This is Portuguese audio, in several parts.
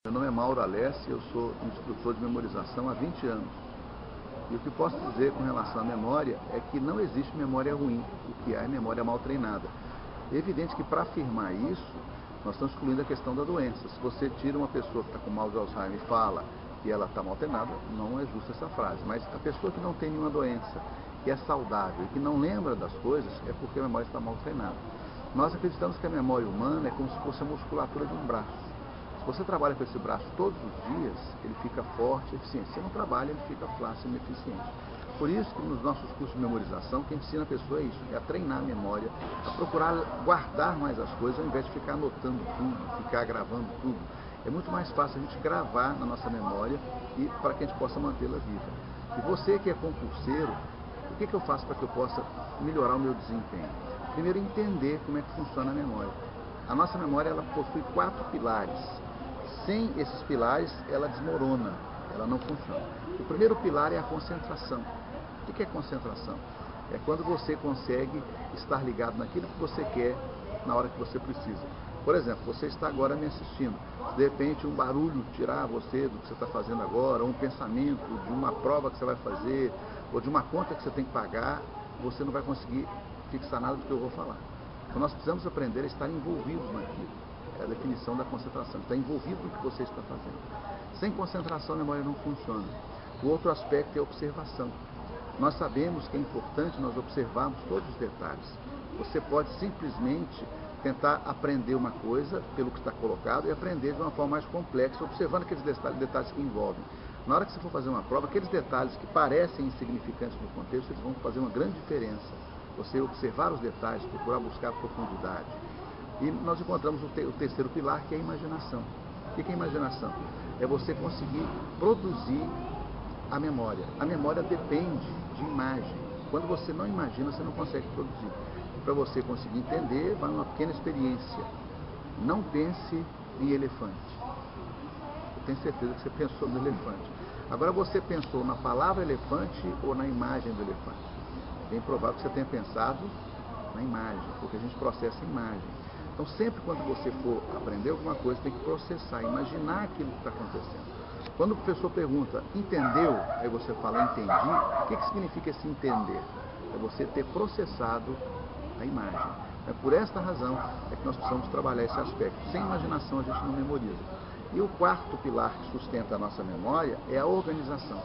Meu nome é Mauro Alessi, eu sou instrutor de memorização há 20 anos. E o que posso dizer com relação à memória é que não existe memória ruim, o que há é memória mal treinada. É evidente que para afirmar isso, nós estamos excluindo a questão da doença. Se você tira uma pessoa que está com mal de Alzheimer e fala que ela está mal treinada, não é justa essa frase. Mas a pessoa que não tem nenhuma doença, que é saudável e que não lembra das coisas, é porque a memória está mal treinada. Nós acreditamos que a memória humana é como se fosse a musculatura de um braço. Se você trabalha com esse braço todos os dias, ele fica forte, eficiente. Se você não trabalha, ele fica flácido e ineficiente. Por isso que nos nossos cursos de memorização, quem ensina a pessoa é isso, é a treinar a memória, a procurar guardar mais as coisas, ao invés de ficar anotando tudo, ficar gravando tudo. É muito mais fácil a gente gravar na nossa memória e para que a gente possa mantê-la viva. E você que é concurseiro, o que eu faço para que eu possa melhorar o meu desempenho? Primeiro, entender como é que funciona a memória. A nossa memória ela possui 4 pilares. Sem esses pilares, ela desmorona, ela não funciona. O primeiro pilar é a concentração. O que é concentração? É quando você consegue estar ligado naquilo que você quer na hora que você precisa. Por exemplo, você está agora me assistindo. Se de repente um barulho tirar você do que você está fazendo agora, ou um pensamento de uma prova que você vai fazer, ou de uma conta que você tem que pagar, você não vai conseguir fixar nada do que eu vou falar. Então nós precisamos aprender a estar envolvidos naquilo. É a definição da concentração, está envolvido no que você está fazendo. Sem concentração a memória não funciona. O outro aspecto é a observação. Nós sabemos que é importante nós observarmos todos os detalhes. Você pode simplesmente tentar aprender uma coisa pelo que está colocado e aprender de uma forma mais complexa, observando aqueles detalhes que envolvem. Na hora que você for fazer uma prova, aqueles detalhes que parecem insignificantes no contexto, eles vão fazer uma grande diferença. Você observar os detalhes, procurar buscar profundidade. E nós encontramos o terceiro pilar, que é a imaginação. O que é a imaginação? É você conseguir produzir a memória. A memória depende de imagem. Quando você não imagina, você não consegue produzir. E para você conseguir entender, vai uma pequena experiência. Não pense em elefante. Eu tenho certeza que você pensou no elefante. Agora você pensou na palavra elefante ou na imagem do elefante? É bem provável que você tenha pensado na imagem, porque a gente processa a imagem. Então, sempre quando você for aprender alguma coisa, tem que processar, imaginar aquilo que está acontecendo. Quando o professor pergunta, entendeu? Aí você fala, entendi. O que significa esse entender? É você ter processado a imagem. É por esta razão é que nós precisamos trabalhar esse aspecto. Sem imaginação a gente não memoriza. E o quarto pilar que sustenta a nossa memória é a organização.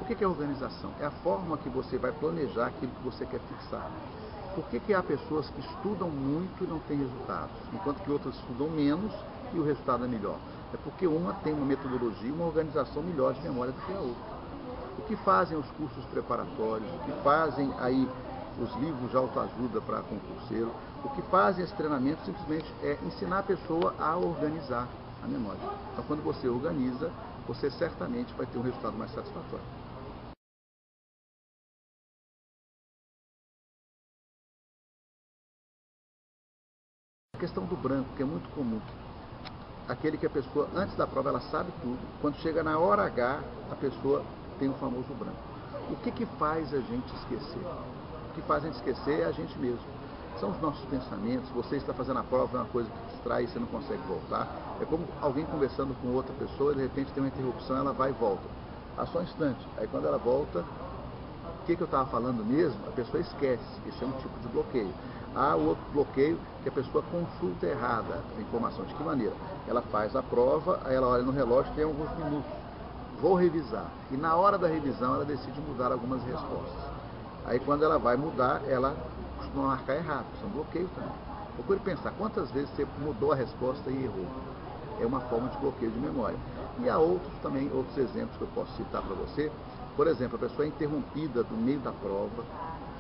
O que é organização? É a forma que você vai planejar aquilo que você quer fixar. Por que há pessoas que estudam muito e não têm resultados, enquanto que outras estudam menos e o resultado é melhor? É porque uma tem uma metodologia, uma organização melhor de memória do que a outra. O que fazem os cursos preparatórios, o que fazem aí os livros de autoajuda para concurseiro, o que fazem esse treinamento simplesmente é ensinar a pessoa a organizar a memória. Então, quando você organiza, você certamente vai ter um resultado mais satisfatório. A questão do branco, que é muito comum. Aquele que a pessoa, antes da prova, ela sabe tudo. Quando chega na hora H, a pessoa tem o famoso branco. O que faz a gente esquecer? O que faz a gente esquecer é a gente mesmo. São os nossos pensamentos. Você está fazendo a prova, é uma coisa que distrai e você não consegue voltar. É como alguém conversando com outra pessoa e de repente tem uma interrupção, ela vai e volta. Há só um instante. Aí quando ela volta, o que eu estava falando mesmo, a pessoa esquece. Esse é um tipo de bloqueio. Há o outro bloqueio que a pessoa consulta errada a informação. De que maneira? Ela faz a prova, aí ela olha no relógio, tem alguns minutos. Vou revisar. E na hora da revisão ela decide mudar algumas respostas. Aí quando ela vai mudar, ela costuma marcar errado. Isso é um bloqueio também. Procure pensar quantas vezes você mudou a resposta e errou. É uma forma de bloqueio de memória. E há outros também, outros exemplos que eu posso citar para você. Por exemplo, a pessoa é interrompida do meio da prova,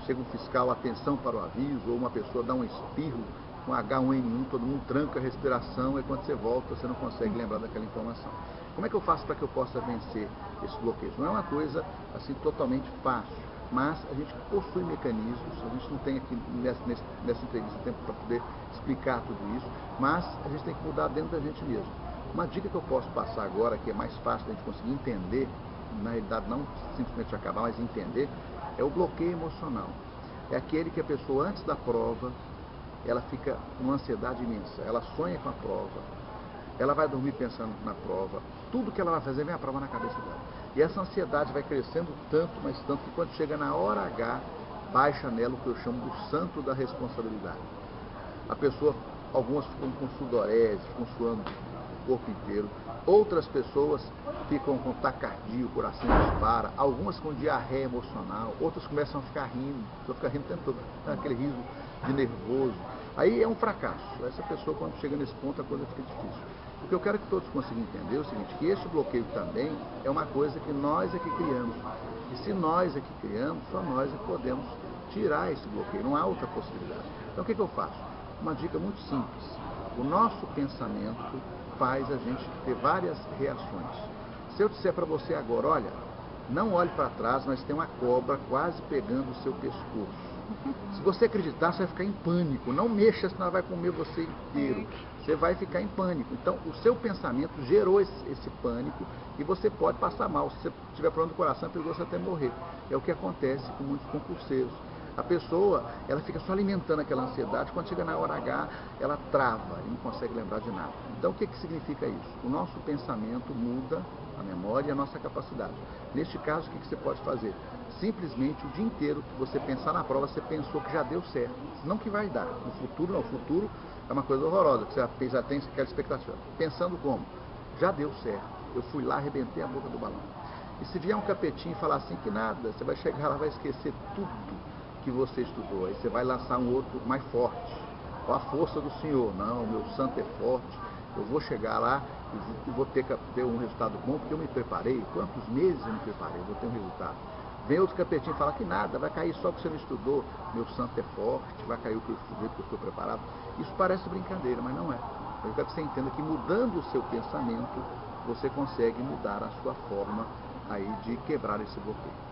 chega um fiscal, atenção para o aviso, ou uma pessoa dá um espirro com H1N1, todo mundo tranca a respiração, e quando você volta, você não consegue lembrar daquela informação. Como é que eu faço para que eu possa vencer esse bloqueio? Não é uma coisa assim totalmente fácil, mas a gente possui mecanismos, a gente não tem aqui nessa entrevista tempo para poder explicar tudo isso, mas a gente tem que mudar dentro da gente mesmo. Uma dica que eu posso passar agora, que é mais fácil da gente conseguir entender, na realidade não simplesmente acabar, mas entender, é o bloqueio emocional. É aquele que a pessoa antes da prova, ela fica numa ansiedade imensa, ela sonha com a prova, ela vai dormir pensando na prova, tudo que ela vai fazer vem a prova na cabeça dela. E essa ansiedade vai crescendo tanto, mas tanto, que quando chega na hora H, baixa nela o que eu chamo do santo da responsabilidade. A pessoa, algumas ficam com sudorese, ficam suando o corpo inteiro, outras pessoas ficam com taquicardia, o coração dispara, algumas com diarreia emocional, outras começam a ficar rindo, fica rindo o tempo todo, aquele riso de nervoso. Aí é um fracasso. Essa pessoa, quando chega nesse ponto, a coisa fica difícil. O que eu quero que todos consigam entender é o seguinte, que esse bloqueio também é uma coisa que nós é que criamos. E se nós é que criamos, só nós é que podemos tirar esse bloqueio, não há outra possibilidade. Então o que eu faço? Uma dica muito simples. O nosso pensamento faz a gente ter várias reações. Se eu disser para você agora, olha, não olhe para trás, mas tem uma cobra quase pegando o seu pescoço. Se você acreditar, você vai ficar em pânico. Não mexa, senão ela vai comer você inteiro. Você vai ficar em pânico. Então, o seu pensamento gerou esse pânico e você pode passar mal. Se você tiver problema do coração, é perigoso até morrer. É o que acontece com muitos concurseiros. A pessoa, ela fica só alimentando aquela ansiedade, quando chega na hora H, ela trava e não consegue lembrar de nada. Então, o que significa isso? O nosso pensamento muda a memória e a nossa capacidade. Neste caso, o que você pode fazer? Simplesmente o dia inteiro que você pensar na prova, você pensou que já deu certo. Não que vai dar. No futuro, não. O futuro é uma coisa horrorosa, que você já tem aquela expectativa. Pensando como? Já deu certo. Eu fui lá, arrebentei a boca do balão. E se vier um capetinho e falar assim que nada, você vai chegar lá, vai esquecer tudo que você estudou. Aí você vai lançar um outro mais forte. Com a força do Senhor. Não, meu santo é forte. Eu vou chegar lá e vou ter um resultado bom, porque eu me preparei. Quantos meses eu me preparei? Eu vou ter um resultado. Vem outro capetinho e fala que nada, vai cair só porque você não estudou. Meu santo é forte, vai cair o que eu estudei porque eu estou preparado. Isso parece brincadeira, mas não é. Eu quero que você entenda que mudando o seu pensamento, você consegue mudar a sua forma aí de quebrar esse bloqueio.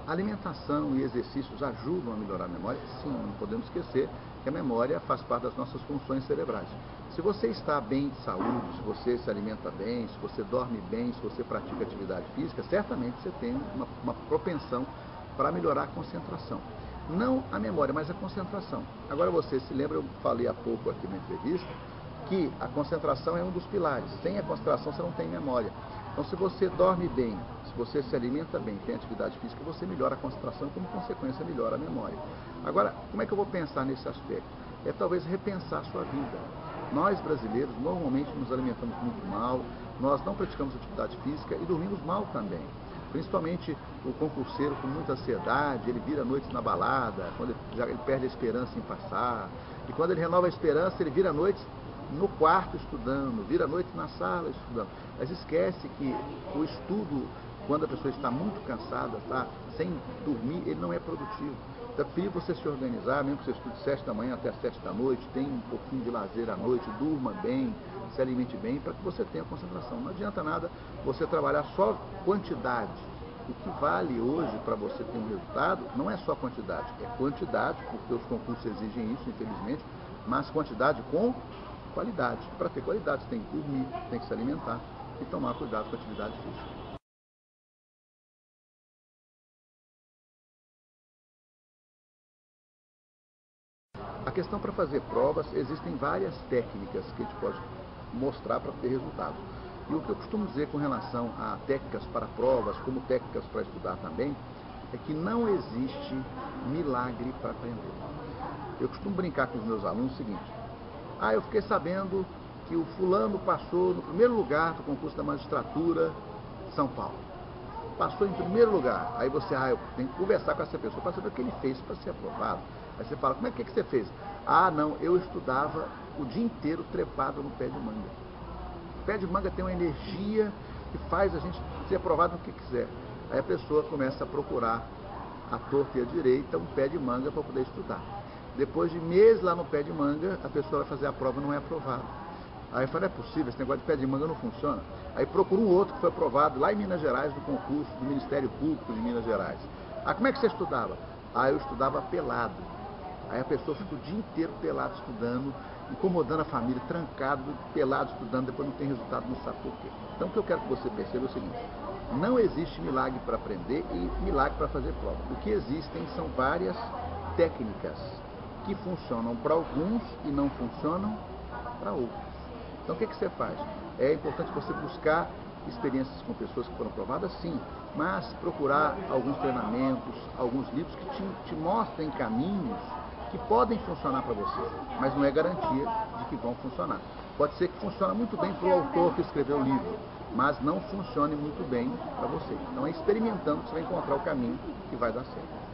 Alimentação e exercícios ajudam a melhorar a memória? Sim, não podemos esquecer que a memória faz parte das nossas funções cerebrais. Se você está bem de saúde, se você se alimenta bem, se você dorme bem, se você pratica atividade física, certamente você tem uma propensão para melhorar a concentração. Não a memória, mas a concentração. Agora você se lembra, eu falei há pouco aqui na entrevista, que a concentração é um dos pilares. Sem a concentração você não tem memória. Então se você dorme bem, se você se alimenta bem, tem atividade física, você melhora a concentração e como consequência melhora a memória. Agora, como é que eu vou pensar nesse aspecto? É talvez repensar a sua vida. Nós brasileiros normalmente nos alimentamos muito mal, nós não praticamos atividade física e dormimos mal também. Principalmente o concurseiro com muita ansiedade, ele vira a noite na balada, quando ele perde a esperança em passar. E quando ele renova a esperança, ele vira a noite no quarto estudando, vira a noite na sala estudando. Mas esquece que o estudo, quando a pessoa está muito cansada, tá, sem dormir, ele não é produtivo. Então, é preciso você se organizar, mesmo que você estude 7 da manhã até 7 da noite, tenha um pouquinho de lazer à noite, durma bem, se alimente bem, para que você tenha concentração. Não adianta nada você trabalhar só quantidade. O que vale hoje para você ter um resultado não é só quantidade, é quantidade, porque os concursos exigem isso, infelizmente, mas quantidade com qualidade. Para ter qualidade, você tem que dormir, tem que se alimentar e tomar cuidado com a atividade física. A questão para fazer provas, existem várias técnicas que a gente pode mostrar para ter resultado. E o que eu costumo dizer com relação a técnicas para provas, como técnicas para estudar também, é que não existe milagre para aprender. Eu costumo brincar com os meus alunos o seguinte: eu fiquei sabendo que o fulano passou no primeiro lugar do concurso da magistratura de São Paulo. Passou em primeiro lugar. Aí você, eu tenho que conversar com essa pessoa para saber o que ele fez para ser aprovado. Aí você fala, como é que você fez? Não, eu estudava o dia inteiro trepado no pé de manga. O pé de manga tem uma energia que faz a gente ser aprovado no que quiser. Aí a pessoa começa a procurar à torta e à direita um pé de manga para poder estudar. Depois de meses lá no pé de manga, a pessoa vai fazer a prova e não é aprovada. Aí fala, não é possível, esse negócio de pé de manga não funciona. Aí procura um outro que foi aprovado lá em Minas Gerais, no concurso do Ministério Público de Minas Gerais. Como é que você estudava? Eu estudava pelado. Aí a pessoa fica o dia inteiro pelado estudando, incomodando a família, trancado, pelado estudando, depois não tem resultado, não sabe por quê. Então o que eu quero que você perceba é o seguinte: Não existe milagre para aprender e milagre para fazer prova. O que existem são várias técnicas que funcionam para alguns e não funcionam para outros. Então o que você faz? É importante você buscar experiências com pessoas que foram provadas, sim, mas procurar alguns treinamentos, alguns livros que te mostrem caminhos que podem funcionar para você, mas não é garantia de que vão funcionar. Pode ser que funcione muito bem para o autor que escreveu o livro, mas não funcione muito bem para você. Então é experimentando que você vai encontrar o caminho que vai dar certo.